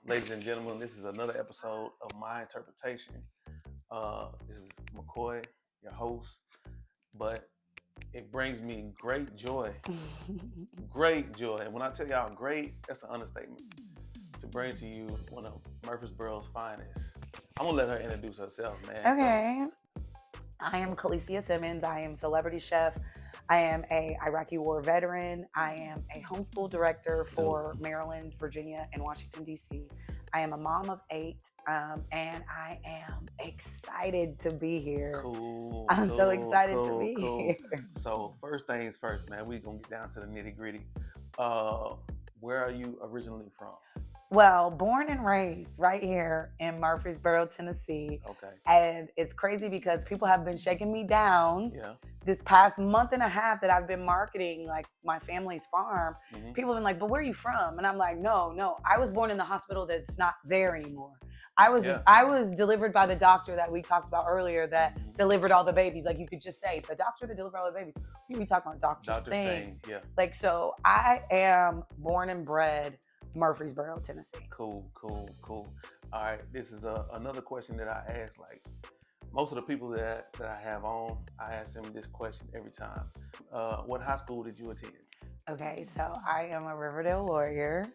Ladies and gentlemen, this is another episode of My Interpretation. This is McCoy, your host, but it brings me great joy. And when I tell y'all great, that's an understatement. To bring to you one of Murfreesboro's finest. I'm gonna let her introduce herself, man. Okay. I am Kalecia Simmons. I am celebrity chef. I am a Iraqi war veteran. I am a homeschool director for Maryland, Virginia, and Washington, D.C. I am a mom of 8, and I am excited to be here. Cool. I'm so excited to be here. So first things first, man, we're gonna get down to the nitty gritty. Where are you originally from? Well, born and raised right here in Murfreesboro, Tennessee. Okay. And it's crazy because people have been shaking me down. Yeah. This past month and a half that I've been marketing like my family's farm, people have been like, but where are you from? And I'm like, no, I was born in the hospital that's not there anymore. I was delivered by the doctor that we talked about earlier that delivered all the babies. Like you could just say, the doctor that delivered all the babies. We talking about Dr. Singh. Yeah. Like, so I am born and bred Murfreesboro, Tennessee. Cool. All right, this is another question that I ask, like, most of the people that I have on, I ask them this question every time. What high school did you attend? Okay, so I am a Riverdale Warrior.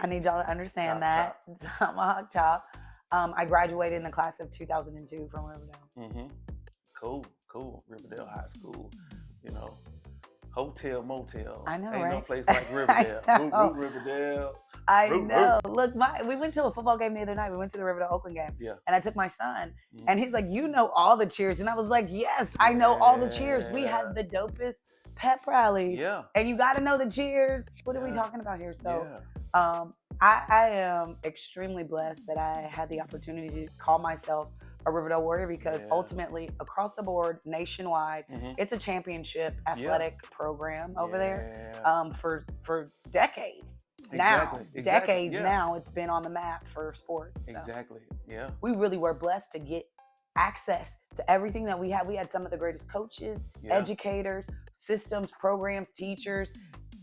I need y'all to understand that. Tomahawk chop. I graduated in the class of 2002 from Riverdale. Cool. Riverdale High School. You know, hotel, motel. I know, Ain't right? no place like Riverdale. Riverdale. I know. Look, we went to a football game the other night. We went to the Riverdale Oakland game. Yeah. And I took my son. And he's like, you know all the cheers. And I was like, yes, I know all the cheers. We had the dopest pep rallies. Yeah. And you got to know the cheers. What are we talking about here? So I am extremely blessed that I had the opportunity to call myself a Riverdale Warrior because ultimately, across the board, nationwide, it's a championship athletic program over there for decades. Decades now, it's been on the map for sports. So. Exactly, yeah. We really were blessed to get access to everything that we had. We had some of the greatest coaches, educators, systems, programs, teachers.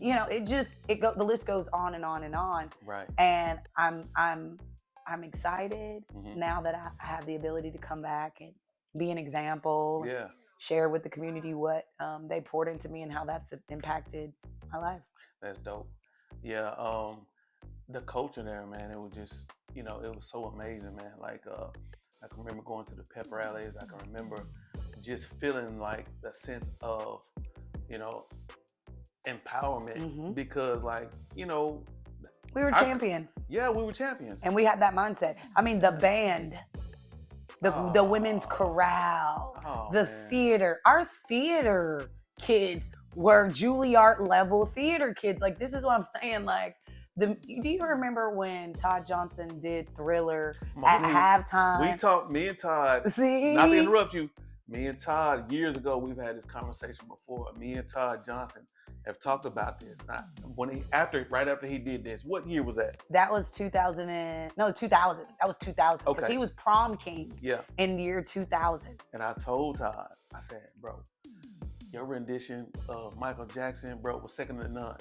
You know, the list goes on and on and on. Right. And I'm excited now that I have the ability to come back and be an example. Yeah. Share with the community what they poured into me and how that's impacted my life. That's dope. Yeah. The culture there, man, it was just, it was so amazing, man. Like, I can remember going to the pep rallies. I can remember just feeling like the sense of, empowerment because, like, we were champions. Yeah, we were champions. And we had that mindset. I mean, the band, the women's chorale, theater. Our theater kids were Juilliard level theater kids. Like, this is what I'm saying. Like, do you remember when Todd Johnson did Thriller at halftime? Me and Todd, see? Not to interrupt you, me and Todd, years ago, we've had this conversation before. Me and Todd Johnson have talked about this. Right after he did this, what year was that? That was 2000. That was 2000. Okay. Because he was prom king in the year 2000. And I told Todd, I said, bro, your rendition of Michael Jackson, bro, was second to none.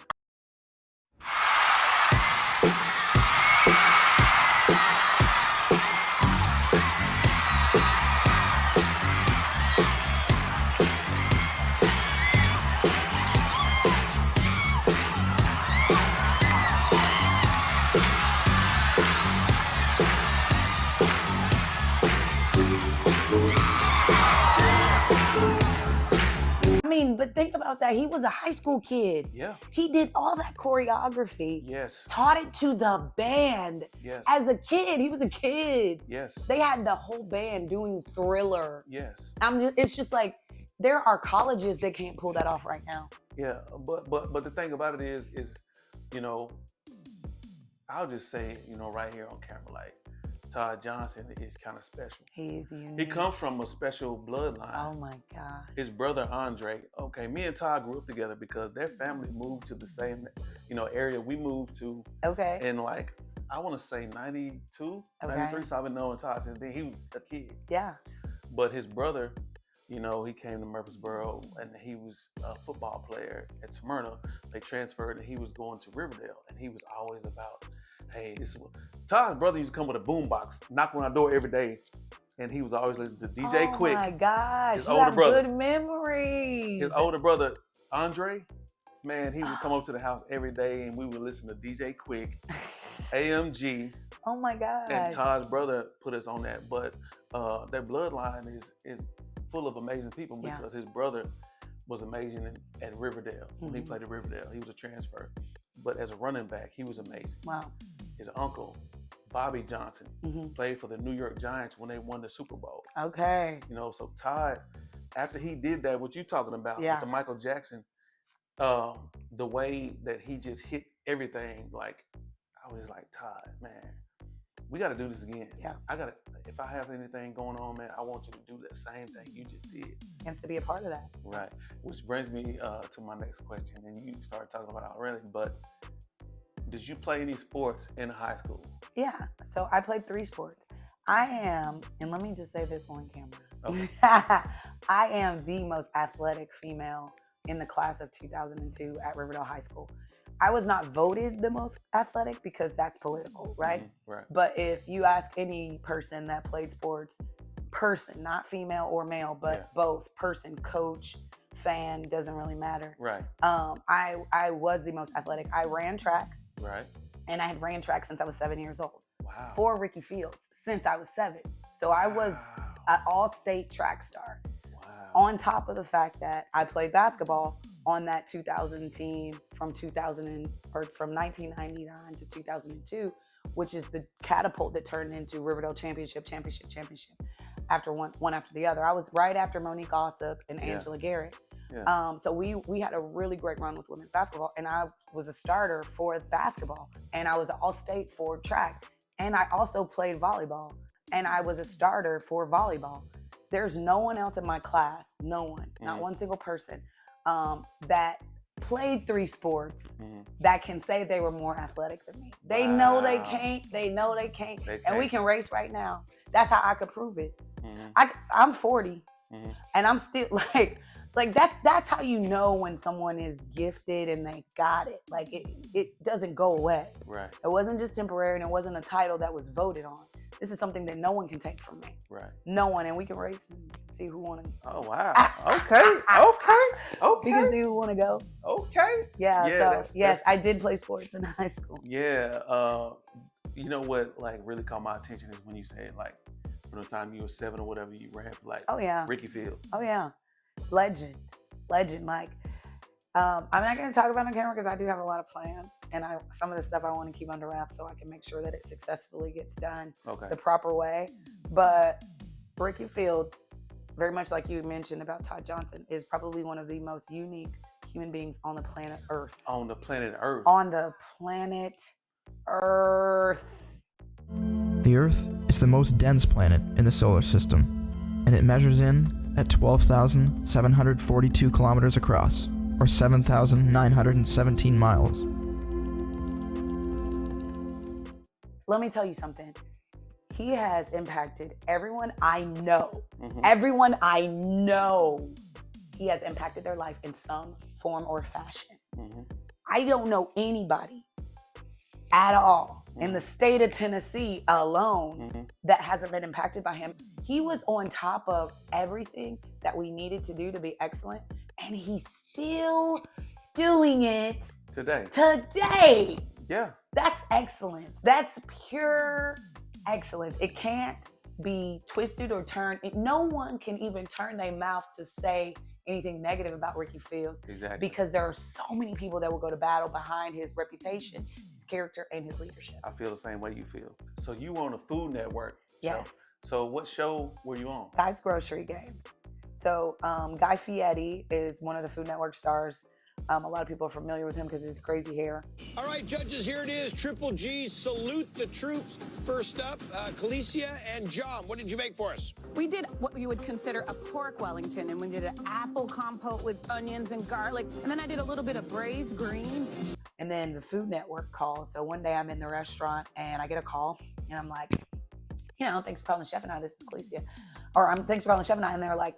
But think about that. He was a high school kid. Yeah. He did all that choreography. Yes. Taught it to the band. Yes. As a kid. He was a kid. Yes. They had the whole band doing Thriller. Yes. It's just like, there are colleges that can't pull that off right now. Yeah, but the thing about it is, I'll just say, right here on camera, like, Todd Johnson is kind of special. He's unique. He comes from a special bloodline. Oh my God. His brother Andre. Okay, me and Todd grew up together because their family moved to the same, area we moved to. Okay. In like, I want to say 92, 93. So I've been knowing Todd since then. He was a kid. Yeah. But his brother, he came to Murfreesboro and he was a football player at Smyrna. They transferred and he was going to Riverdale. And he was always about, hey, Todd's brother used to come with a boombox, knock on our door every day. And he was always listening to DJ Quick. Oh my gosh, his you older have brother. Good memories. His older brother, Andre, man, he would come up to the house every day and we would listen to DJ Quick, AMG. Oh my God. And Todd's brother put us on that. But their bloodline is full of amazing people because his brother was amazing at Riverdale. When he played at Riverdale, he was a transfer. But as a running back, he was amazing. Wow. His uncle, Bobby Johnson, played for the New York Giants when they won the Super Bowl. Okay. So Todd, after he did that, what you talking about with the Michael Jackson, the way that he just hit everything, like, I was like, Todd, man, we got to do this again. Yeah. If I have anything going on, man, I want you to do that same thing you just did. And to be a part of that. Right. Which brings me to my next question, and you started talking about it already, but did you play any sports in high school? Yeah. So I played 3 sports. I am, and let me just say this on camera. Okay. I am the most athletic female in the class of 2002 at Riverdale High School. I was not voted the most athletic because that's political, right? Right. But if you ask any person that played sports, person, not female or male, but both, person, coach, fan, doesn't really matter. Right. I was the most athletic. I ran track. Right. And I had ran track since I was 7 years old. Wow. For Ricky Fields since I was 7. So I was an all-state track star. Wow. On top of the fact that I played basketball on that 2000 team from 1999 to 2002, which is the catapult that turned into Riverdale championship after one after the other. I was right after Monique Alsop and Angela Garrett. Yeah. So we had a really great run with women's basketball, and I was a starter for basketball, and I was all-state for track, and I also played volleyball, and I was a starter for volleyball. There's no one else in my class, no one, not one single person, that played 3 sports that can say they were more athletic than me. They know they can't. They know they can't. And we can race right now. That's how I could prove it. I'm 40, and I'm still like that's how you know when someone is gifted and they got it. Like it doesn't go away. Right. It wasn't just temporary, and it wasn't a title that was voted on. This is something that no one can take from me. Right. No one, and we can race and see who want to. Oh wow. Okay. We can see who want to go. Okay. Yeah. Yes, I did play sports in high school. Yeah. You know what? Like really caught my attention is when you said like from the time you were 7 or whatever you ran for like. Oh yeah. Ricky Fields. Oh yeah. Legend. Like. I'm not going to talk about it on camera because I do have a lot of plans, and some of the stuff I want to keep under wraps so I can make sure that it successfully gets done the proper way. But Ricky Fields, very much like you mentioned about Todd Johnson, is probably one of the most unique human beings on the planet Earth. On the planet Earth. On the planet Earth. The Earth is the most dense planet in the solar system, and it measures in at 12,742 kilometers across, or 7,917 miles. Let me tell you something. He has impacted everyone I know. Everyone I know, he has impacted their life in some form or fashion. I don't know anybody at all in the state of Tennessee alone that hasn't been impacted by him. He was on top of everything that we needed to do to be excellent, and he's still doing it today. Yeah. That's excellence. That's pure excellence. It can't be twisted or turned. No one can even turn their mouth to say anything negative about Ricky Fields. Exactly. Because there are so many people that will go to battle behind his reputation, his character, and his leadership. I feel the same way you feel. So you were on a Food Network show. Yes. So what show were you on? Guy's Grocery Games. So Guy Fieri is one of the Food Network stars. A lot of people are familiar with him because of his crazy hair. All right, judges, here it is. Triple G, salute the troops. First up, Kalecia and John, what did you make for us? We did what you would consider a pork Wellington, and we did an apple compote with onions and garlic, and then I did a little bit of braised greens. And then the Food Network calls. So one day I'm in the restaurant and I get a call and I'm like, thanks for calling Chef and I. This is Kalecia. Or thanks for calling Chef and I. And they're like,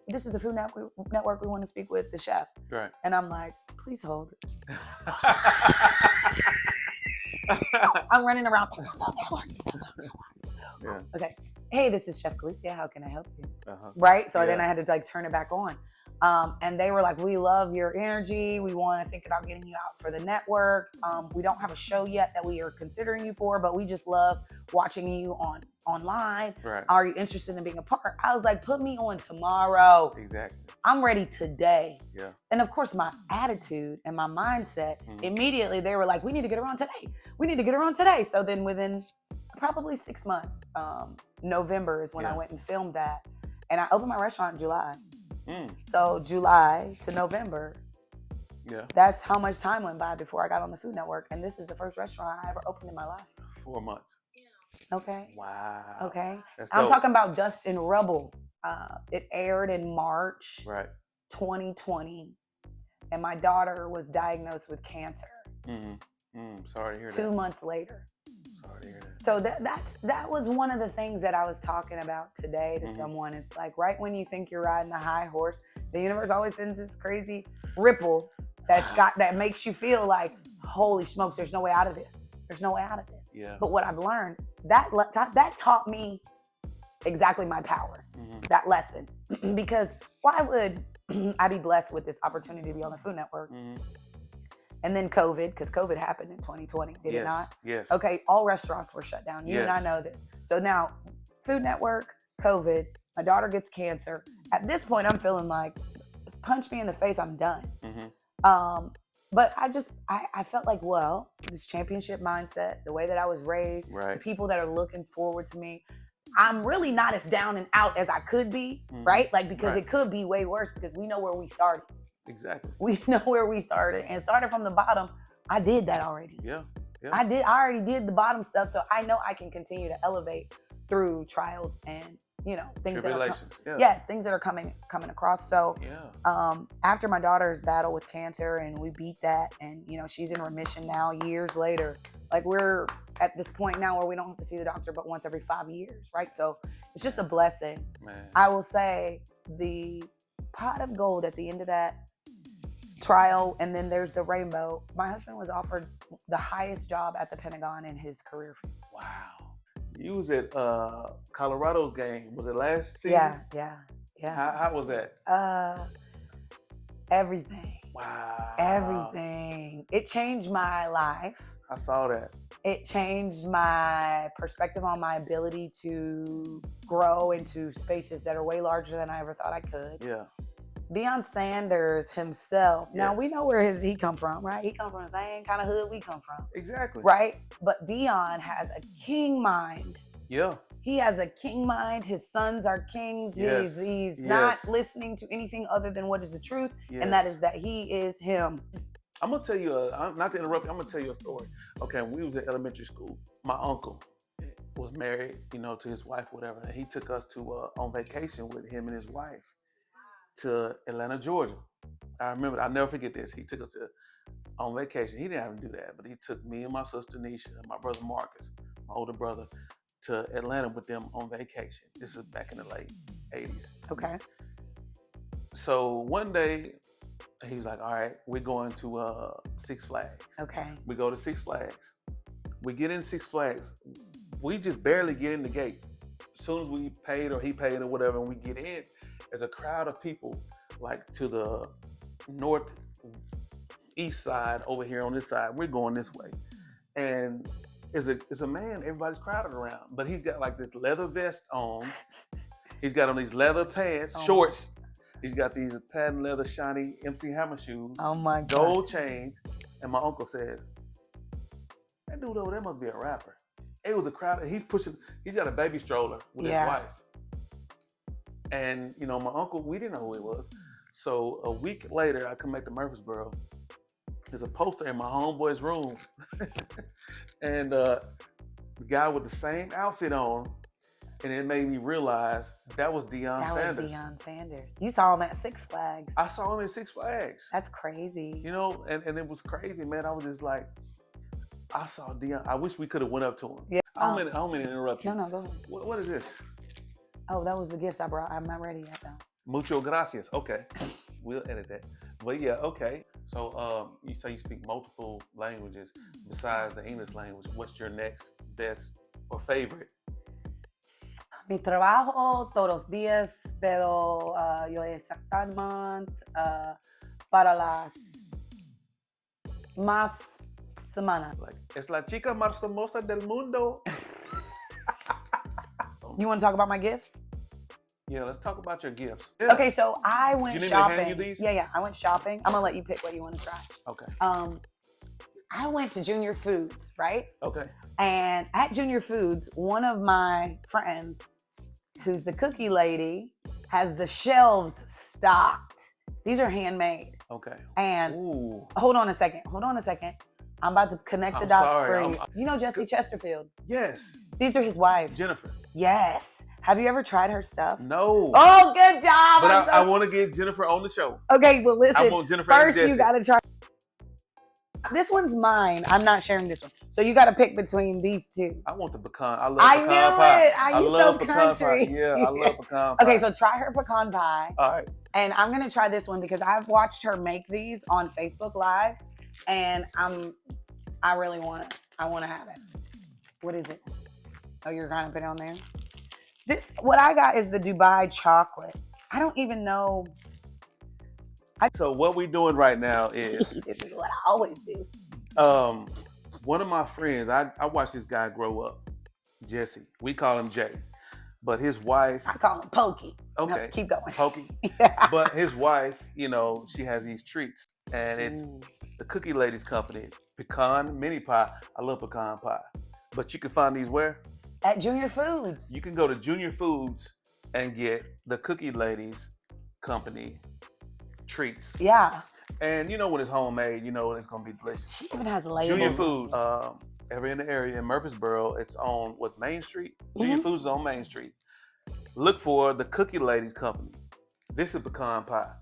this is the Food Network. We want to speak with the chef. Right. And I'm like, please hold. I'm running around. Yeah. Okay. Hey, this is Chef Kalecia. How can I help you? Right. So then I had to turn it back on. And they were like, we love your energy. We want to think about getting you out for the network. We don't have a show yet that we are considering you for, but we just love watching you online. Right. Are you interested in being a part? I was like, put me on tomorrow. Exactly. I'm ready today. Yeah. And of course, my attitude and my mindset, immediately they were like, we need to get her on today. We need to get her on today. So then within probably 6 months, November is when I went and filmed that. And I opened my restaurant in July. So July to November, that's how much time went by before I got on the Food Network. And this is the first restaurant I ever opened in my life. 4 months. Okay. Wow. Okay. That's I'm dope. talking about Dust and Rubble. It aired in March 2020. And my daughter was diagnosed with cancer. Sorry to hear that. 2 months later. Sorry to hear that. So that was one of the things that I was talking about today to someone. It's like right when you think you're riding the high horse, the universe always sends this crazy ripple that makes you feel like, holy smokes, there's no way out of this. There's no way out of this. Yeah. But what I've learned, that taught me exactly my power, that lesson. Because why would I be blessed with this opportunity to be on the Food Network? And then COVID, because COVID happened in 2020, did it not? Yes. Okay, all restaurants were shut down. You and I know this. So now, Food Network, COVID, my daughter gets cancer. At this point, I'm feeling like, punch me in the face, I'm done. But I felt like, well, this championship mindset, the way that I was raised, the people that are looking forward to me, I'm really not as down and out as I could be, right? Like, because it could be way worse because we know where we started. Exactly. We know where we started and started from the bottom. I did that already. Yeah. I already did the bottom stuff. So I know I can continue to elevate through trials and, things that are things that are coming across. So after my daughter's battle with cancer and we beat that and, she's in remission now years later, like we're at this point now where we don't have to see the doctor but once every 5 years, right? So it's just a blessing. Man. I will say the pot of gold at the end of that trial, and then there's the rainbow. My husband was offered the highest job at the Pentagon in his career. Wow. You was at Colorado's game. Was it last season? Yeah. How was that? Everything. Wow. Everything. It changed my life. I saw that. It changed my perspective on my ability to grow into spaces that are way larger than I ever thought I could. Yeah. Deion Sanders himself. Now we know where he come from, right? He come from the same kind of hood we come from. Exactly. Right? But Deion has a king mind. Yeah. He has a king mind. His sons are kings. Yes. He's not listening to anything other than what is the truth, and that is that he is him. I'm gonna tell you, not to interrupt you, I'm gonna tell you a story. Okay, when we was in elementary school, my uncle was married, to his wife, whatever, and he took us to on vacation with him and his wife to Atlanta, Georgia. I remember, I'll never forget this. He took us on vacation. He didn't have to do that, but he took me and my sister Nisha and my brother Marcus, my older brother, to Atlanta with them on vacation. This is back in the late 80s. Okay. So one day, he was like, all right, we're going to Six Flags. Okay. We go to Six Flags. We get in Six Flags. We just barely get in the gate. As soon as we paid or he paid or whatever, and we get in, there's a crowd of people like to the northeast side over here on this side. We're going this way. And it's a man everybody's crowded around, but he's got like this leather vest on. He's got on these leather pants, shorts. He's got these patent leather shiny MC Hammer shoes. Oh my God. Gold chains. And my uncle said, that dude over there must be a rapper. It was a crowd. He's got a baby stroller with his wife. And, my uncle, we didn't know who he was. So a week later, I come back to Murfreesboro. There's a poster in my homeboy's room, and the guy with the same outfit on, and it made me realize that was Deion Sanders. That was Deion Sanders. You saw him at Six Flags. I saw him at Six Flags. That's crazy. You know, and it was crazy, man. I was just like, I saw Deion. I wish we could have went up to him. Yeah. I don't mean to interrupt you. No, go ahead. What is this? Oh, that was the gifts I brought. I'm not ready yet, though. Mucho gracias. Okay. We'll edit that. But yeah, okay. So you say you speak multiple languages besides the English language. What's your next best or favorite? Mi trabajo todos los días, pero yo exactamente para las más semanas. Like, es la chica más hermosa del mundo. You want to talk about my gifts? Yeah, let's talk about your gifts. Yeah. Okay, so I went Do you need shopping. me to hand you these? Yeah, I went shopping. I'm gonna let you pick what you want to try. Okay. I went to Junior Foods, right? Okay. And at Junior Foods, one of my friends, who's the cookie lady, has the shelves stocked. These are handmade. Okay. And Ooh. hold on a second. I'm about to connect the dots for you. You know Jesse Chesterfield? Yes. These are his wives. Jennifer. Yes. Have you ever tried her stuff? No. Oh, good job. But I want to get Jennifer on the show. Okay, well listen. I want Jennifer first and you Jesse. gotta try. This one's mine. I'm not sharing this one. So you gotta pick between these two. I want the pecan. I love I pecan knew pie. it. I love so pecan country. pie. Yeah, I love pecan pie. Okay, so try her pecan pie. All right. And I'm gonna try this one because I've watched her make these on Facebook Live, and I really want it. I want to have it. What is it? Oh, you're gonna put it on there. What I got is the Dubai chocolate. I don't even know. So what we're doing right now is This is what I always do. one of my friends. I watched this guy grow up, Jesse. We call him Jay, but his wife. I call him Pokey. Okay, No, keep going. Pokey. Yeah. But his wife, you know, she has these treats, and it's the Cookie Ladies Company pecan mini pie. I love pecan pie, but you can find these where? At Junior Foods. You can go to Junior Foods and get the Cookie Ladies Company treats. Yeah. And you know when it's homemade, you know it's gonna be delicious. She even has a label. Junior Foods, ever in the area in Murfreesboro, it's on Main Street. Junior Foods is on Main Street. Look for the Cookie Ladies Company. This is pecan pie.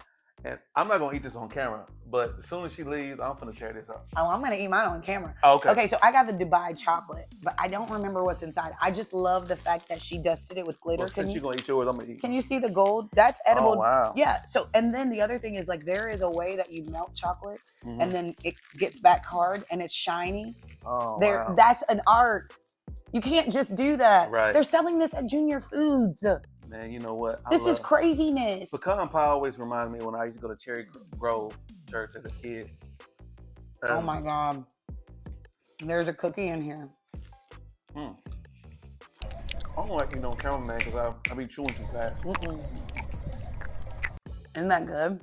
And I'm not gonna eat this on camera, but as soon as she leaves, I'm gonna tear this up. Oh, I'm gonna eat mine on camera. Okay. Okay, so I got the Dubai chocolate, but I don't remember what's inside. I just love the fact that she dusted it with glitter. Well, since you're gonna eat yours, I'm gonna eat. Can you see the gold? That's edible. Oh, wow. Yeah. So, and then the other thing is like there is a way that you melt chocolate and then it gets back hard and it's shiny. Oh, There, wow. that's an art. You can't just do that. Right. They're selling this at Junior Foods. Man, you know what? This is craziness. Pecan pie always reminded me when I used to go to Cherry Grove Church as a kid. Oh my God. There's a cookie in here. I don't like eating on camera, man, because I be chewing too fast. Isn't that good?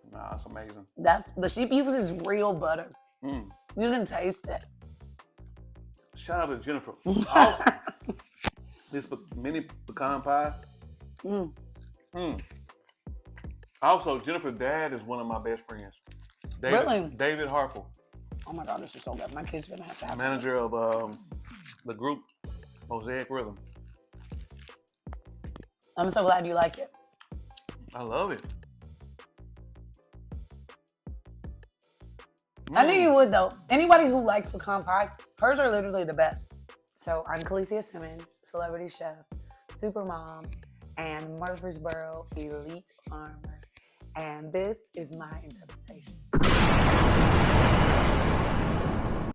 Nah, it's amazing. She uses real butter. Mm. You can taste it. Shout out to Jennifer. Also, this mini pecan pie. Also, Jennifer's dad is one of my best friends. Really? David Harfel, Oh my God, this is so good. My kids are gonna have to have manager of the group Mosaic Rhythm. I'm so glad you like it. I love it. I knew you would though. Anybody who likes pecan pie, hers are literally the best. So I'm Kalecia Simmons, celebrity chef, super mom, and Murfreesboro elite farmer. And this is my interpretation.